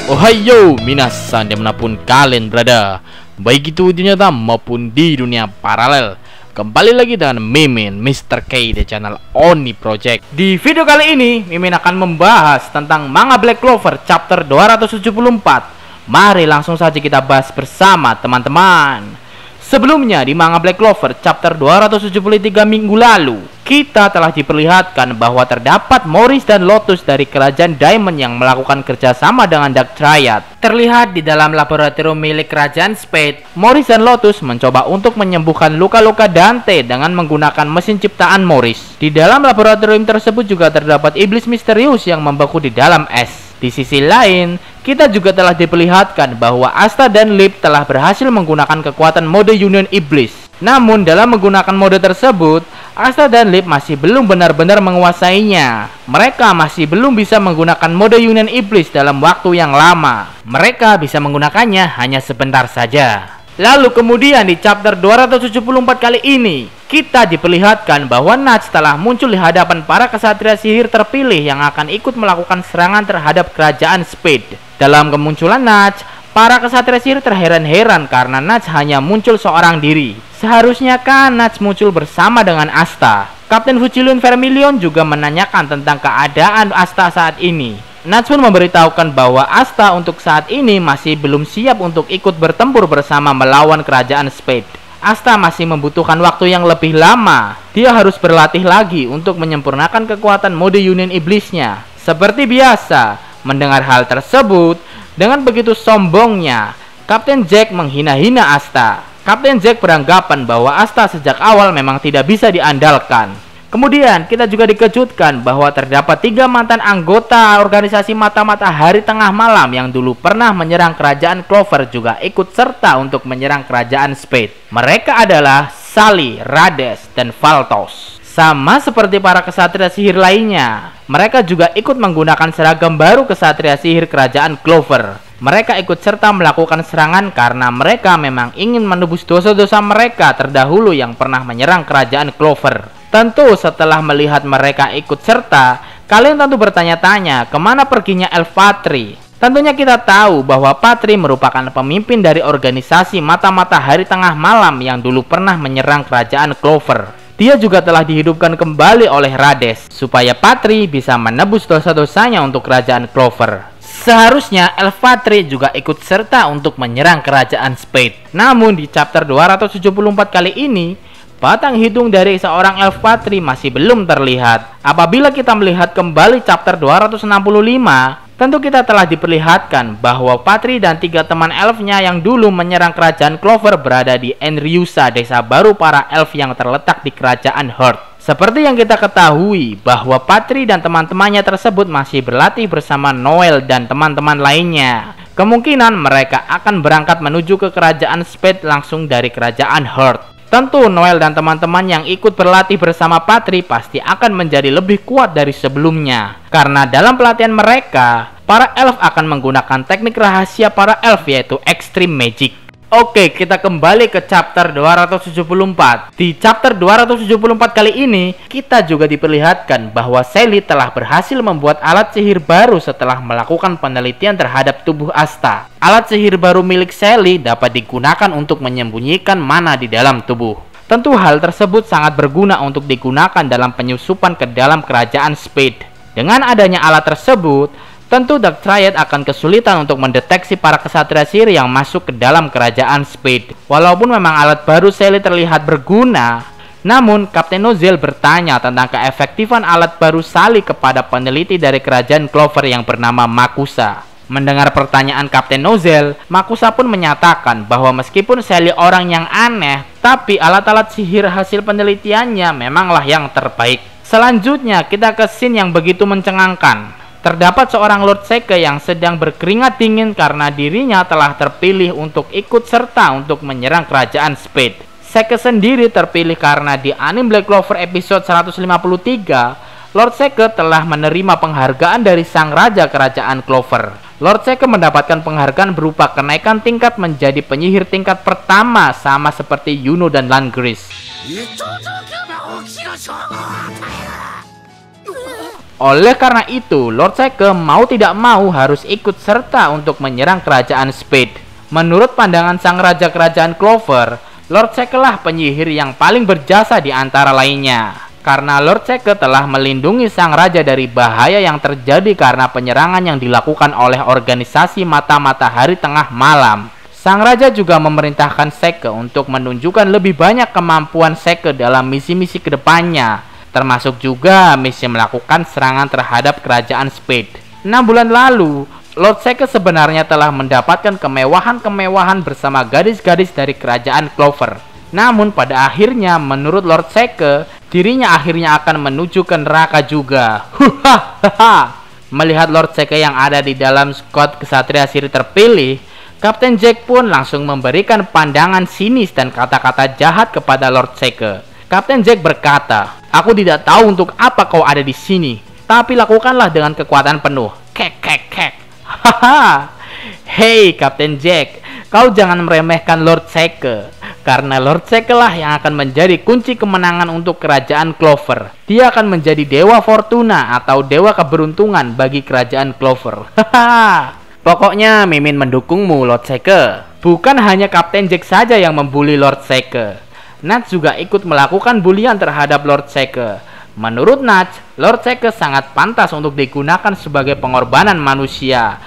Ohayo minasan, dimanapun kalian berada, baik itu di nyata maupun di dunia paralel. Kembali lagi dengan Mimin Mr. K di channel Oni Project. Di video kali ini Mimin akan membahas tentang manga Black Clover chapter 274. Mari langsung saja kita bahas bersama teman-teman. Sebelumnya di manga Black Clover chapter 273 minggu lalu, kita telah diperlihatkan bahwa terdapat Morris dan Lotus dari kerajaan Diamond yang melakukan kerjasama dengan Dark Triad. Terlihat di dalam laboratorium milik kerajaan Spade, Morris dan Lotus mencoba untuk menyembuhkan luka-luka Dante dengan menggunakan mesin ciptaan Morris. Di dalam laboratorium tersebut juga terdapat iblis misterius yang membeku di dalam es. Di sisi lain, kita juga telah diperlihatkan bahwa Asta dan Lip telah berhasil menggunakan kekuatan mode Union Iblis. Namun dalam menggunakan mode tersebut, Asta dan Lip masih belum benar-benar menguasainya. Mereka masih belum bisa menggunakan mode Union Iblis dalam waktu yang lama. Mereka bisa menggunakannya hanya sebentar saja. Lalu kemudian di chapter 274 kali ini, kita diperlihatkan bahwa Natch telah muncul di hadapan para kesatria sihir terpilih yang akan ikut melakukan serangan terhadap kerajaan Spade. Dalam kemunculan Natch, para kesatria sihir terheran-heran karena Natch hanya muncul seorang diri. Seharusnya kan Natch muncul bersama dengan Asta. Kapten Fucilion Vermilion juga menanyakan tentang keadaan Asta saat ini. Natch pun memberitahukan bahwa Asta untuk saat ini masih belum siap untuk ikut bertempur bersama melawan kerajaan Spade. Asta masih membutuhkan waktu yang lebih lama. Dia harus berlatih lagi untuk menyempurnakan kekuatan mode Union Iblisnya. Seperti biasa, mendengar hal tersebut, dengan begitu sombongnya, Kapten Jack menghina-hina Asta. Kapten Jack beranggapan bahwa Asta sejak awal memang tidak bisa diandalkan. Kemudian kita juga dikejutkan bahwa terdapat 3 mantan anggota organisasi mata-mata hari tengah malam yang dulu pernah menyerang kerajaan Clover juga ikut serta untuk menyerang kerajaan Spade. Mereka adalah Sally, Rades, dan Valtos. Sama seperti para kesatria sihir lainnya, mereka juga ikut menggunakan seragam baru kesatria sihir kerajaan Clover. Mereka ikut serta melakukan serangan karena mereka memang ingin menebus dosa-dosa mereka terdahulu yang pernah menyerang kerajaan Clover. Tentu setelah melihat mereka ikut serta, kalian tentu bertanya-tanya kemana perginya Elf Patri. Tentunya kita tahu bahwa Patri merupakan pemimpin dari organisasi mata-mata hari tengah malam yang dulu pernah menyerang kerajaan Clover. Dia juga telah dihidupkan kembali oleh Rades supaya Patri bisa menebus dosa-dosanya untuk kerajaan Clover. Seharusnya Elf Patri juga ikut serta untuk menyerang kerajaan Spade. Namun di chapter 274 kali ini, batang hidung dari seorang Elf Patri masih belum terlihat. Apabila kita melihat kembali chapter 265, tentu kita telah diperlihatkan bahwa Patri dan 3 teman elfnya yang dulu menyerang kerajaan Clover berada di Enriusa, desa baru para elf yang terletak di kerajaan Heart. Seperti yang kita ketahui bahwa Patri dan teman-temannya tersebut masih berlatih bersama Noel dan teman-teman lainnya. Kemungkinan mereka akan berangkat menuju ke kerajaan Spade langsung dari kerajaan Heart. Tentu Noel dan teman-teman yang ikut berlatih bersama Patri pasti akan menjadi lebih kuat dari sebelumnya. Karena dalam pelatihan mereka, para elf akan menggunakan teknik rahasia para elf yaitu Extreme Magic. Oke, kita kembali ke chapter 274. Di chapter 274 kali ini, kita juga diperlihatkan bahwa Sally telah berhasil membuat alat sihir baru setelah melakukan penelitian terhadap tubuh Asta. Alat sihir baru milik Sally dapat digunakan untuk menyembunyikan mana di dalam tubuh. Tentu hal tersebut sangat berguna untuk digunakan dalam penyusupan ke dalam kerajaan Spade. Dengan adanya alat tersebut, tentu Dark Triad akan kesulitan untuk mendeteksi para kesatria sihir yang masuk ke dalam kerajaan Spade. Walaupun memang alat baru Sally terlihat berguna, namun Kapten Nozel bertanya tentang keefektifan alat baru Sally kepada peneliti dari kerajaan Clover yang bernama Makusa. Mendengar pertanyaan Kapten Nozel, Makusa pun menyatakan bahwa meskipun Sally orang yang aneh, tapi alat-alat sihir hasil penelitiannya memanglah yang terbaik. Selanjutnya kita ke scene yang begitu mencengangkan. Terdapat seorang Lord Seke yang sedang berkeringat dingin karena dirinya telah terpilih untuk ikut serta untuk menyerang kerajaan Spade. Seke sendiri terpilih karena di anime Black Clover episode 153, Lord Seke telah menerima penghargaan dari sang raja kerajaan Clover. Lord Seke mendapatkan penghargaan berupa kenaikan tingkat menjadi penyihir tingkat pertama, sama seperti Yuno dan Langris. Oleh karena itu, Lord Seke mau tidak mau harus ikut serta untuk menyerang kerajaan Spade. Menurut pandangan sang raja kerajaan Clover, Lord Seke lah penyihir yang paling berjasa di antara lainnya. Karena Lord Seke telah melindungi sang raja dari bahaya yang terjadi karena penyerangan yang dilakukan oleh organisasi mata-mata hari tengah malam. Sang raja juga memerintahkan Seke untuk menunjukkan lebih banyak kemampuan Seke dalam misi-misi kedepannya, termasuk juga misi melakukan serangan terhadap kerajaan Spade. 6 bulan lalu, Lord Seke sebenarnya telah mendapatkan kemewahan-kemewahan bersama gadis-gadis dari kerajaan Clover. Namun pada akhirnya menurut Lord Seke, dirinya akhirnya akan menuju ke neraka juga. Melihat Lord Seke yang ada di dalam skuad kesatria sihir terpilih, Kapten Jack pun langsung memberikan pandangan sinis dan kata-kata jahat kepada Lord Seke. Kapten Jack berkata, "Aku tidak tahu untuk apa kau ada di sini, tapi lakukanlah dengan kekuatan penuh." Kek kek kek. Hei Kapten Jack, kau jangan meremehkan Lord Seke, karena Lord Seke lah yang akan menjadi kunci kemenangan untuk kerajaan Clover. Dia akan menjadi dewa Fortuna atau dewa keberuntungan bagi kerajaan Clover. Pokoknya Mimin mendukungmu Lord Seke. Bukan hanya Kapten Jack saja yang membuli Lord Seke. Nats juga ikut melakukan bulian terhadap Lord Seke. Menurut Nats, Lord Seke sangat pantas untuk digunakan sebagai pengorbanan manusia.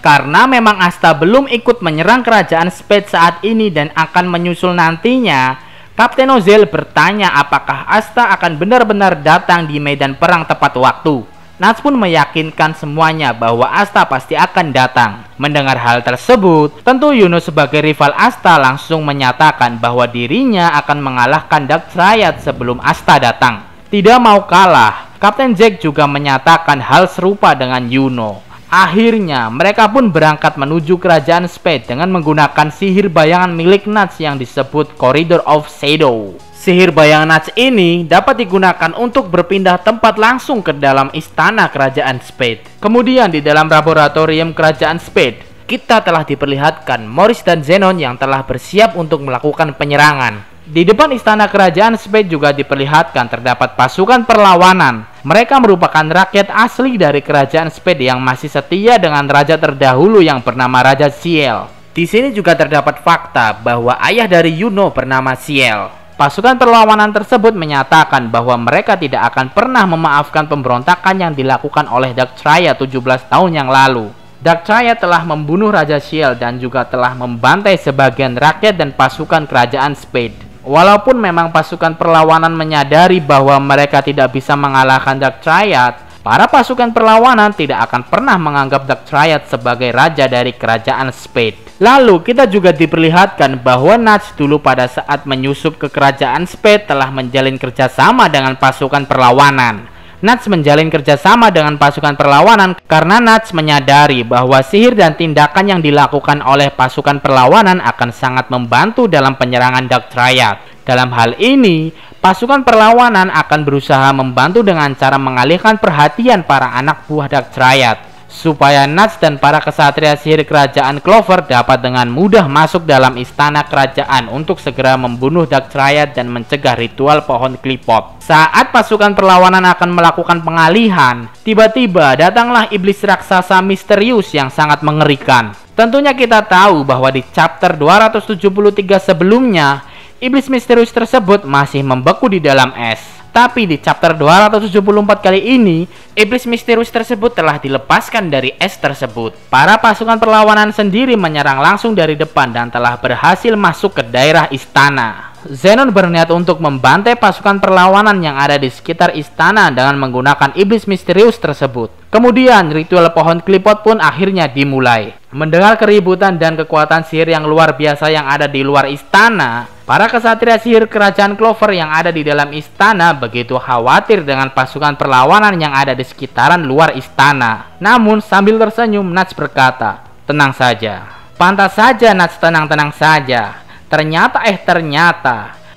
Karena memang Asta belum ikut menyerang kerajaan Spade saat ini dan akan menyusul nantinya, Kapten Ozel bertanya apakah Asta akan benar-benar datang di medan perang tepat waktu. Nats pun meyakinkan semuanya bahwa Asta pasti akan datang. Mendengar hal tersebut, tentu Yuno sebagai rival Asta langsung menyatakan bahwa dirinya akan mengalahkan Dark Triad sebelum Asta datang. Tidak mau kalah, Kapten Jack juga menyatakan hal serupa dengan Yuno. Akhirnya, mereka pun berangkat menuju kerajaan Spade dengan menggunakan sihir bayangan milik Nats yang disebut Corridor of Shadow. Sihir bayangan Nats ini dapat digunakan untuk berpindah tempat langsung ke dalam istana kerajaan Spade. Kemudian di dalam laboratorium kerajaan Spade, kita telah diperlihatkan Morris dan Zenon yang telah bersiap untuk melakukan penyerangan. Di depan istana kerajaan Spade juga diperlihatkan terdapat pasukan perlawanan. Mereka merupakan rakyat asli dari kerajaan Spade yang masih setia dengan raja terdahulu yang bernama Raja Ciel. Di sini juga terdapat fakta bahwa ayah dari Yuno bernama Ciel. Pasukan perlawanan tersebut menyatakan bahwa mereka tidak akan pernah memaafkan pemberontakan yang dilakukan oleh Dark Triad 17 tahun yang lalu. Dark Triad telah membunuh Raja Ciel dan juga telah membantai sebagian rakyat dan pasukan kerajaan Spade. Walaupun memang pasukan perlawanan menyadari bahwa mereka tidak bisa mengalahkan Dark Triad, para pasukan perlawanan tidak akan pernah menganggap Dark Triad sebagai raja dari kerajaan Spade. Lalu kita juga diperlihatkan bahwa Nats dulu pada saat menyusup ke kerajaan Spade telah menjalin kerjasama dengan pasukan perlawanan. Nats menjalin kerjasama dengan pasukan perlawanan karena Nats menyadari bahwa sihir dan tindakan yang dilakukan oleh pasukan perlawanan akan sangat membantu dalam penyerangan Dark Triad. Dalam hal ini, pasukan perlawanan akan berusaha membantu dengan cara mengalihkan perhatian para anak buah Dark Triad, supaya Nats dan para kesatria sihir kerajaan Clover dapat dengan mudah masuk dalam istana kerajaan untuk segera membunuh Dark Triad dan mencegah ritual pohon klipot. Saat pasukan perlawanan akan melakukan pengalihan, tiba-tiba datanglah iblis raksasa misterius yang sangat mengerikan. Tentunya kita tahu bahwa di chapter 273 sebelumnya, iblis misterius tersebut masih membeku di dalam es. Tapi di chapter 274 kali ini, iblis misterius tersebut telah dilepaskan dari es tersebut. Para pasukan perlawanan sendiri menyerang langsung dari depan dan telah berhasil masuk ke daerah istana. Zenon berniat untuk membantai pasukan perlawanan yang ada di sekitar istana dengan menggunakan iblis misterius tersebut. Kemudian ritual pohon klipot pun akhirnya dimulai. Mendengar keributan dan kekuatan sihir yang luar biasa yang ada di luar istana, para kesatria sihir kerajaan Clover yang ada di dalam istana begitu khawatir dengan pasukan perlawanan yang ada di sekitaran luar istana. Namun sambil tersenyum, Nats berkata, "Tenang saja." Pantas saja Nats tenang-tenang saja. Ternyata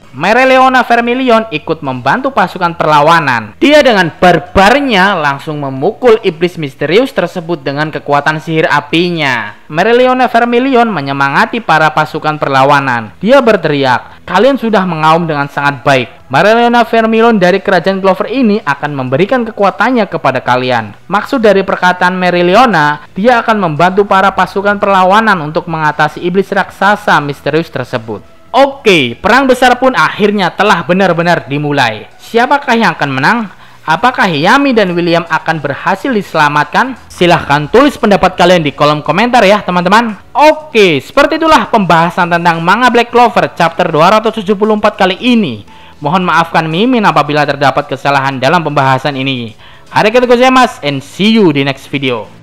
Mereoleona Vermilion ikut membantu pasukan perlawanan. Dia dengan barbarnya langsung memukul iblis misterius tersebut dengan kekuatan sihir apinya. Mereoleona Vermilion menyemangati para pasukan perlawanan. Dia berteriak, "Kalian sudah mengaum dengan sangat baik. Mereoleona Vermilion dari kerajaan Clover ini akan memberikan kekuatannya kepada kalian." Maksud dari perkataan Mereoleona, dia akan membantu para pasukan perlawanan untuk mengatasi iblis raksasa misterius tersebut. Oke, perang besar pun akhirnya telah benar-benar dimulai. Siapakah yang akan menang? Apakah Yami dan William akan berhasil diselamatkan? Silahkan tulis pendapat kalian di kolom komentar ya teman-teman. Oke, seperti itulah pembahasan tentang manga Black Clover chapter 274 kali ini. Mohon maafkan Mimin apabila terdapat kesalahan dalam pembahasan ini. Arigatou gozaimasu and see you di next video.